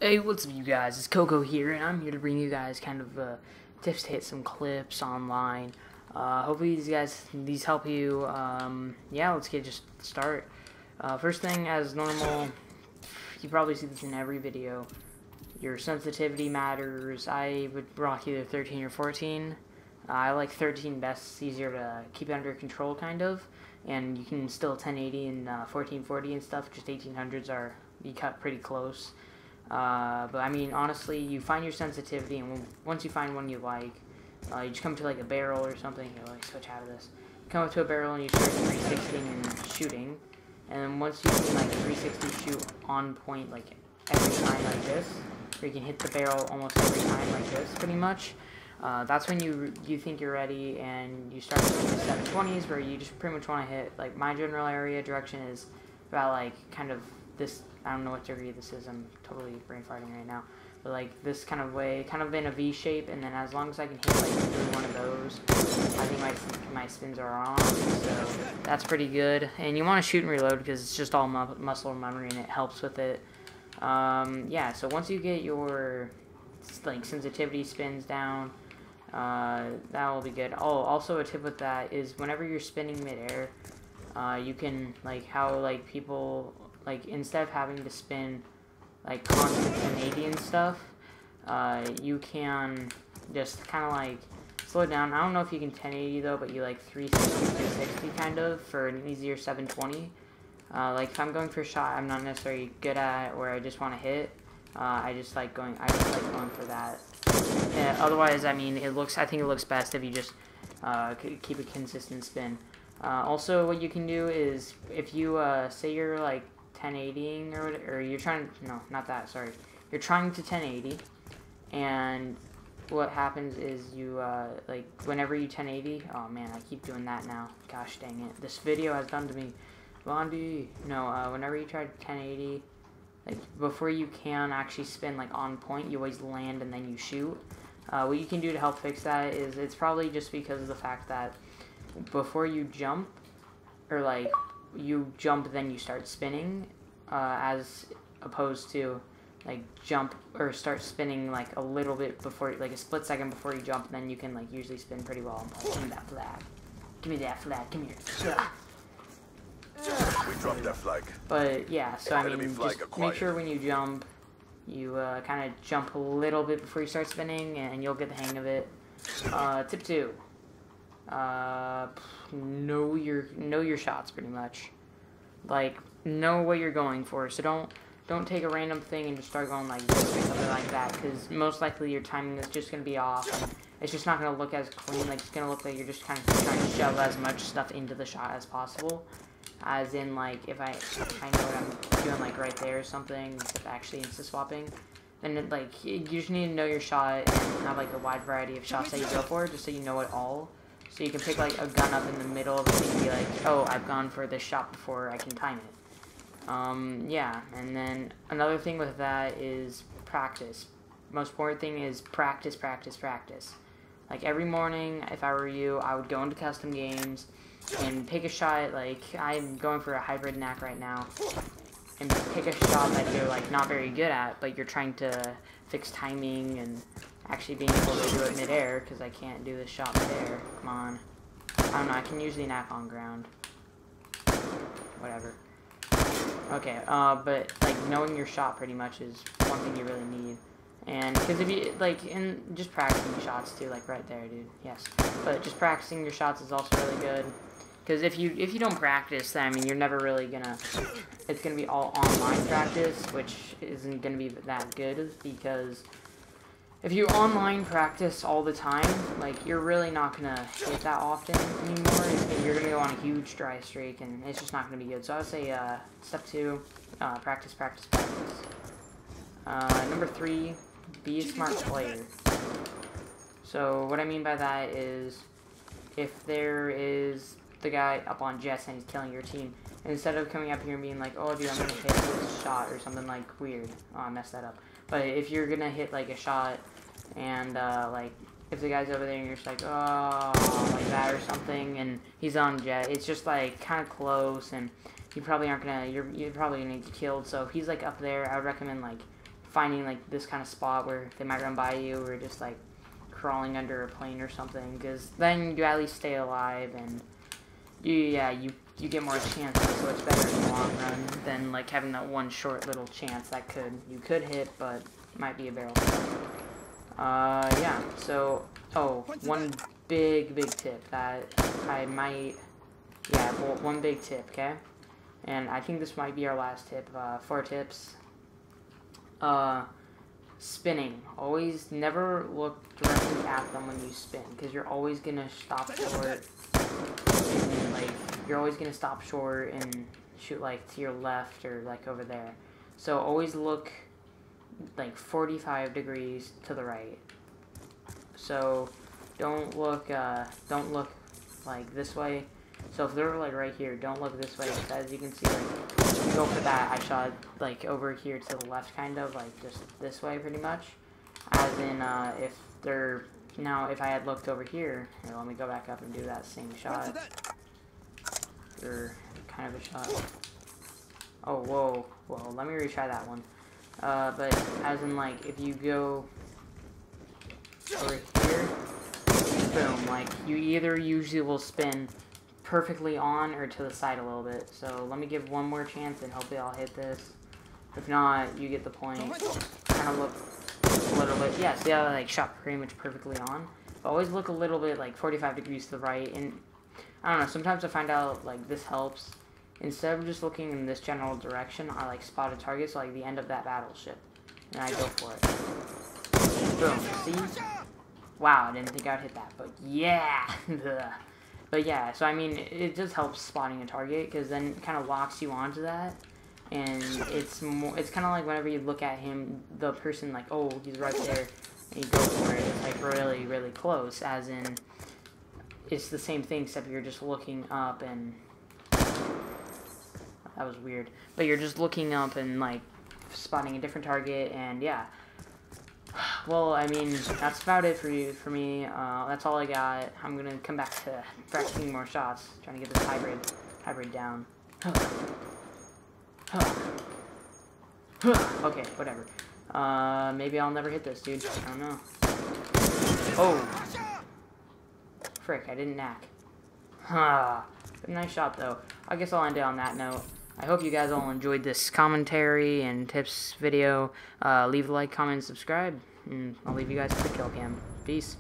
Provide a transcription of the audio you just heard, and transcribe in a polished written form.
Hey, what's up, you guys? It's Coco here, and I'm here to bring you guys kind of tips to hit some clips online. Hopefully these help you. Yeah, let's get just start. First thing, as normal, you probably see this in every video. Your sensitivity matters. I would rock either 13 or 14. I like 13 best. It's easier to keep it under control, kind of, and you can still 1080 and 1440 and stuff. Just 1800s are you cut pretty close. But I mean, honestly, you find your sensitivity, and once you find one you like, you just come to like a barrel or something. Here, let me switch out of this. Come up to a barrel and you start 360 and shooting, and then once you can like 360 shoot on point like every time like this, where you can hit the barrel almost every time like this, pretty much. That's when you think you're ready, and you start with the 720s, where you just pretty much want to hit. Like, my general area direction is about like kind of this. I don't know what degree this is. I'm totally brain farting right now. But like this kind of way, kind of in a V shape, and then as long as I can hit like through one of those, I think my spins are on. So that's pretty good. And you want to shoot and reload because it's just all muscle memory, and it helps with it. Yeah. So once you get your like sensitivity spins down, that will be good. Oh, also a tip with that is whenever you're spinning midair, you can like how like people. Like, instead of having to spin, like, constant 1080 and stuff, you can just kind of, like, slow down. I don't know if you can 1080, though, but you, like, 360, 360, kind of, for an easier 720. Like, if I'm going for a shot I'm not necessarily good at, or I just want to hit, I just like going for that. Otherwise, I mean, I think it looks best if you just, keep a consistent spin. Also, what you can do is, if you, say you're, like, 1080ing or you're trying, no, not that, sorry. You're trying to 1080, and what happens is you, like, whenever you 1080, oh man, I keep doing that now. Gosh dang it. This video has done to me. Bondi. No, whenever you try to 1080, like, before you can actually spin, like, on point, you always land and then you shoot. What you can do to help fix that is, it's probably just because of the fact that before you jump, or, like, you jump then you start spinning, as opposed to like jump or start spinning like a little bit before, like a split second before you jump, and then you can like usually spin pretty well. Give me that flag. Give me that flag. Come here. We dropped that flag. But yeah, so I mean, just make sure when you jump, you kind of jump a little bit before you start spinning, and you'll get the hang of it. Tip 2. Know your shots, pretty much. Like, know what you're going for. So don't take a random thing and just start going like this or something like that, because most likely your timing is just going to be off, and it's just not going to look as clean. Like, it's going to look like you're just kind of trying to shove as much stuff into the shot as possible. As in, like, if I know what I'm doing, like, right there or something, instead of actually insta-swapping, then, like, you just need to know your shot and have, like, a wide variety of shots that you go for, just so you know it all. So you can pick, like, a gun up in the middle of it and be like, oh, I've gone for this shot before I can time it. Yeah, and then another thing with that is practice. Most important thing is practice, practice, practice. Like, every morning, if I were you, I would go into custom games and pick a shot. Like, I'm going for a hybrid knack right now, and pick a shot that you're, like, not very good at, but you're trying to fix timing and actually being able to do it midair, because I can't do this shot midair. Come on. I don't know, I can usually knack on ground. Whatever. Okay, but, like, knowing your shot pretty much is one thing you really need. And, because if you, like, just practicing shots, too, like, right there, dude. Yes. But just practicing your shots is also really good. Because if you don't practice, then, I mean, you're never really gonna, it's gonna be all online practice, which isn't gonna be that good, because if you online practice all the time, like, you're really not gonna hit that often anymore. You're gonna go on a huge dry streak, and it's just not gonna be good. So I would say, step 2, practice, practice, practice. Number 3, be a smart player. So what I mean by that is, if there is the guy up on Jets and he's killing your team, instead of coming up here and being like, oh, dude, I'm gonna hit this shot or something, like, weird. Oh, I messed that up. But if you're gonna hit, like, a shot, and, like, if the guy's over there and you're just like, oh, like that or something, and he's on Jet, it's just, like, kind of close, and you probably aren't gonna, you're probably gonna get killed. So if he's, like, up there, I would recommend, like, finding like this kind of spot where they might run by you, or just like crawling under a plane or something, because then you at least stay alive, and you get more chances, so it's better in the long run than like having that one short little chance that you could hit, but might be a barrel. Yeah, so, one big tip that I might, one big tip, okay? And I think this might be our last tip, 4 tips. Spinning. Always never look directly at them when you spin, because you're always gonna stop short, and, like, you're always gonna stop short and shoot, like, to your left or, like, over there. So always look, like, 45 degrees to the right. So don't look, like, this way. So if they're, like, right here, don't look this way, because as you can see, like, go for that, I shot, like, over here to the left, kind of, like, just this way, pretty much. As in, if they're, now, if I had looked over here, let me go back up and do that same shot. Or kind of a shot. Oh, whoa, let me retry that one. But, as in, like, if you go over here, boom, like, you either usually will spin perfectly on or to the side a little bit. So let me give one more chance and hopefully I'll hit this. If not, you get the point. Kind of look a little bit, yeah, see how I like shot pretty much perfectly on? But always look a little bit like 45 degrees to the right, and I don't know, sometimes I find out like this helps. Instead of just looking in this general direction, I like spot a target, so like the end of that battleship. And I go for it. Boom, see? Wow, I didn't think I'd hit that, but yeah! But yeah, so I mean, it just helps spotting a target, because then it kind of locks you onto that, and it's kind of like whenever you look at him, the person like, oh, he's right there, and you go for it, it's like really close, as in, it's the same thing, except you're just looking up, and, that was weird, but you're just looking up and like, spotting a different target, and yeah. Well, I mean, that's about it for me. That's all I got. I'm gonna come back to practicing more shots, trying to get this hybrid down. Okay, whatever. Maybe I'll never hit this, dude. I don't know. Oh! Frick, I didn't knack. But nice shot, though. I guess I'll end it on that note. I hope you guys all enjoyed this commentary and tips video. Leave a like, comment, and subscribe. And I'll leave you guys to the kill cam. Peace.